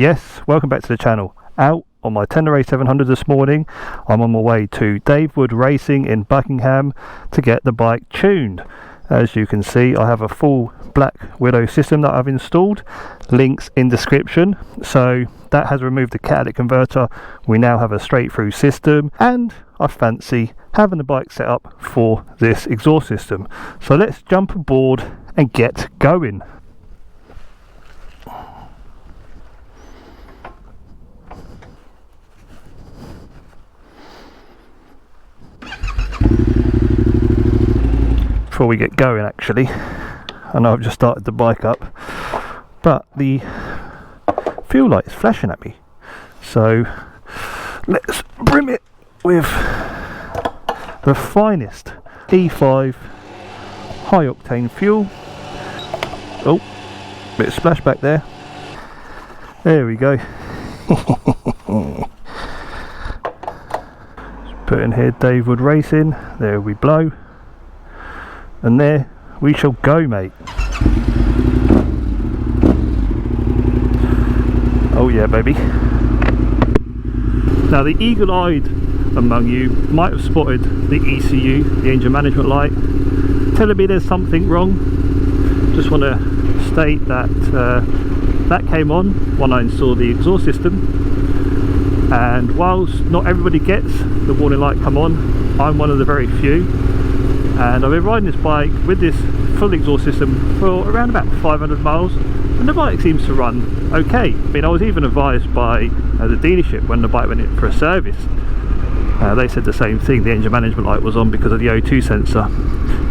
Yes, welcome back to the channel. Out on my Tenere A700 this morning. I'm on my way to Dave Wood Racing in Buckingham to get the bike tuned. As you can see, I have a full Black Widow system that I've installed. Links in description. So that has removed the catalytic converter. We now have a straight through system, and I fancy having the bike set up for this exhaust system. So let's jump aboard and get going. Before we get going, actually, I know I've just started the bike up, but the fuel light is flashing at me, so let's brim it with the finest E5 high octane fuel. Oh, bit of splashback there. There we go. Just put in here Dave Wood Racing. There we blow. And there we shall go, mate. Oh yeah, baby. Now the eagle-eyed among you might have spotted the ECU, the engine management light, telling me there's something wrong. Just want to state that that came on when I installed the exhaust system, and whilst not everybody gets the warning light come on, I'm one of the very few. And I've been riding this bike with this full exhaust system for around about 500 miles, and the bike seems to run okay. I mean, I was even advised by the dealership when the bike went in for a service. They said the same thing, the engine management light was on because of the O2 sensor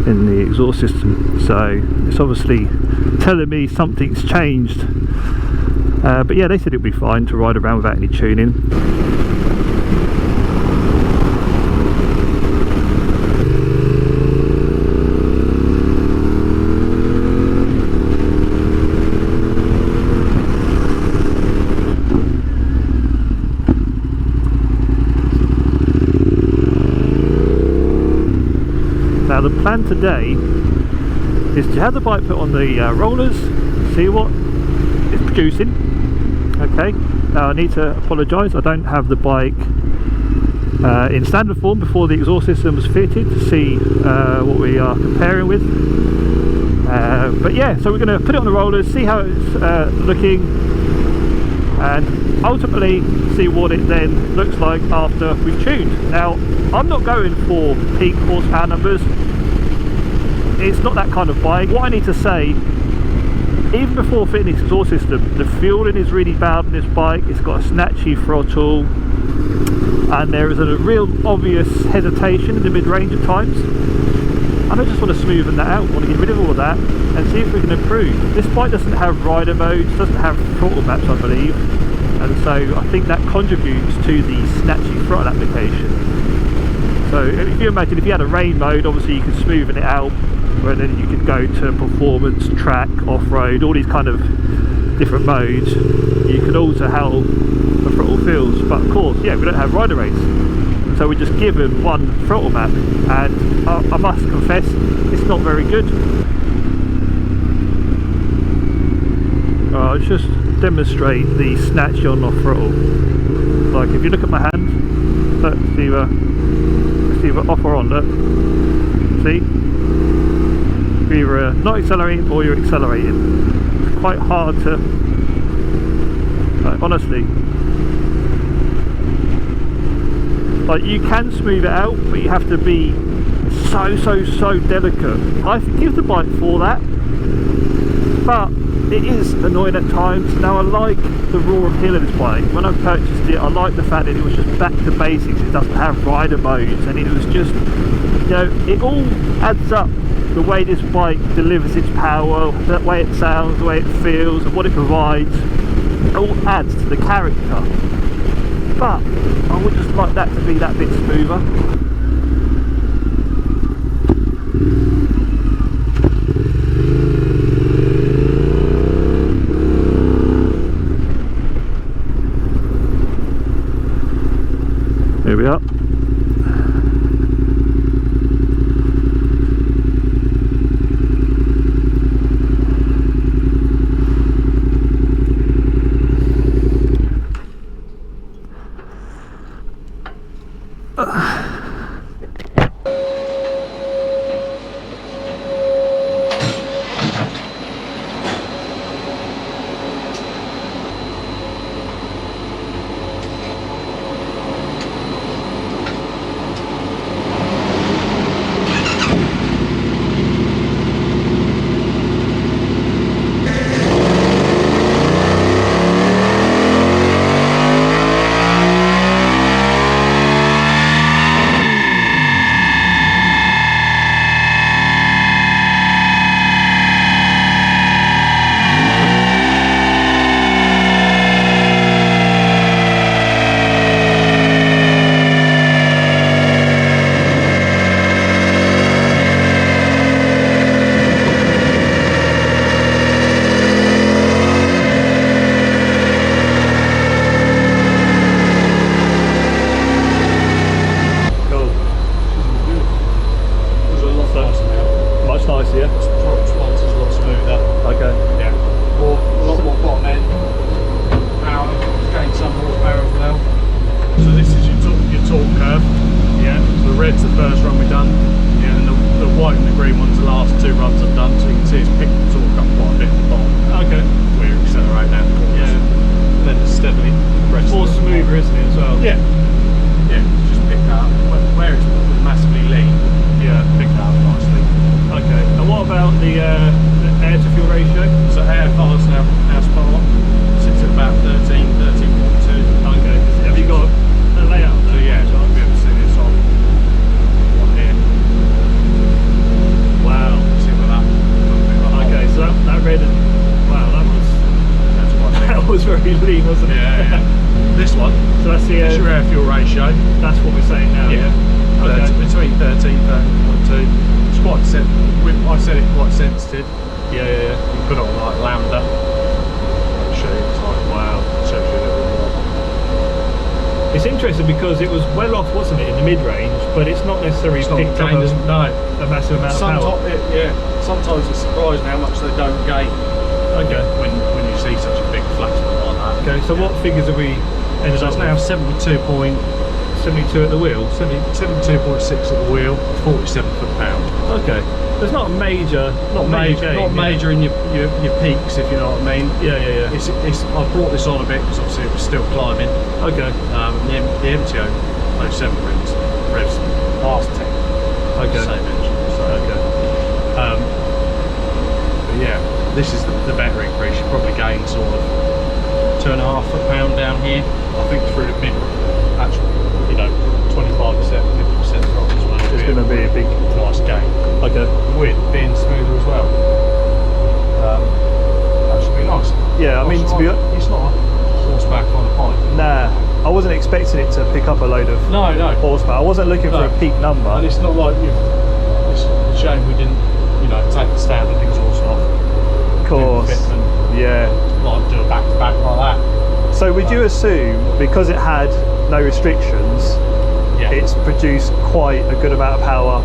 in the exhaust system. So it's obviously telling me something's changed. But yeah, they said it'd be fine to ride around without any tuning. Now the plan today is to have the bike put on the rollers, see what it's producing. Okay, now I need to apologise, I don't have the bike in standard form before the exhaust system was fitted to see what we are comparing with. But yeah, so we're going to put it on the rollers, see how it's looking, and ultimately see what it then looks like after we've tuned. Now I'm not going for peak horsepower numbers, it's not that kind of bike. What I need to say, even before fitting this exhaust system, the fueling is really bad on this bike. It's got a snatchy throttle, and there is a real obvious hesitation in the mid-range at times, and I just want to smoothen that out. I want to get rid of all of that and see if we can improve. This bike doesn't have rider modes, doesn't have throttle maps, I believe, and so I think that contributes to the snatchy throttle application. So if you imagine if you had a rain mode, obviously you can smoothen it out, where then you could go to performance, track, off-road, all these kind of different modes. You could alter how the throttle feels, but of course, yeah, we don't have rider rates, so we're just given one throttle map, and I must confess, it's not very good. I'll just demonstrate the snatch on off throttle. Like if you look at my hand, look, it's either off or on, look, see? You're either not accelerating or you're accelerating. It's quite hard to, like, honestly, like you can smooth it out, but you have to be so delicate. I forgive the bike for that, but it is annoying at times. Now I like the raw appeal of this bike. When I purchased it, I liked the fact that it was just back to basics. It doesn't have rider modes, and it was just, you know, it all adds up. The way this bike delivers its power, the way it sounds, the way it feels, and what it provides, it all adds to the character. But I would just like that to be that bit smoother. Here we are. red's the first run we've done, yeah, and the white and the green one's the last 2 runs I've done. So you can see it's picked sort of up quite a bit at the bottom. Okay. We're accelerating out the corners. Yeah. Then it's steadily It's more smoother, isn't it, as well? Yeah. Yeah, just picked that up. Where it's massively lean, yeah, picked that up nicely. Okay. And what about the air to fuel ratio? So AFR's now spot on. Sits at about 13, 13.2. Okay. Have you got a layout So there? yeah, I'll be able to see this on here. Wow. See with that. Okay, so that red and wow, That's quite lean. that was very lean, wasn't it? Yeah, yeah. This one, So that's the it's your air fuel ratio. that's what we're saying now. Yeah. Okay. Between 13 and 13.2. It's quite I said it quite sensitive. Yeah. You put it on like lambda. I'll show you. It's like wow. Shows you a little bit more. It's interesting because it was well off, wasn't it, in the mid-range, but it's not necessarily It's not picked up gained no. a massive amount of power. Sometimes it's surprising how much they don't gain. Okay. When you see such a big flat spot like that. Okay, so what figures have we ended So up it's now with? 72 at the wheel. 72.6 at the wheel, 47 foot-pound. Okay. There's not a major, Not major, gain, major in your peaks, if you know what I mean. Yeah. I brought this on a bit because obviously it was still climbing. Okay. The MTO 07 revs past 10. Okay. Same engine. So, Okay. but yeah, this is the better increase. You probably gain sort of 2.5 foot-pound down here. I think through the mid, actually, 25%, 50% drop as well. It's going to be a big. nice gain. Okay. With being smoother as well. That should be nice. Yeah, I mean, to be it's not a horseback on a bike. nah, I wasn't expecting it to pick up a load of No. horsepower. I wasn't looking for a peak number. And it's not like it's a shame we didn't, take the standard exhaust off. Of course. Yeah. Like do a back to back like that. So would you assume, because it had no restrictions, Yeah. it's produced quite a good amount of power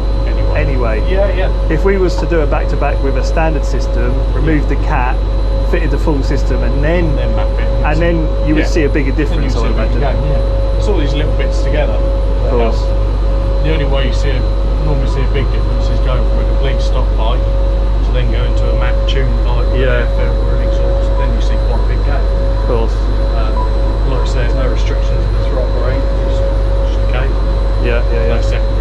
anyway? Yeah. If we was to do a back-to-back with a standard system, remove the cat, fitted the full system, and then map it. you would see a bigger difference, I would imagine. Yeah. It's all these little bits together. Of course. The only way you normally see a big difference is going from a complete stock bike to then go into a matte tuned bike with Yeah. an air filter and exhaust. Then you see quite a big gap. Of course. Like I say, there's no restrictions in the throttle range. It's just a cable. Yeah. No second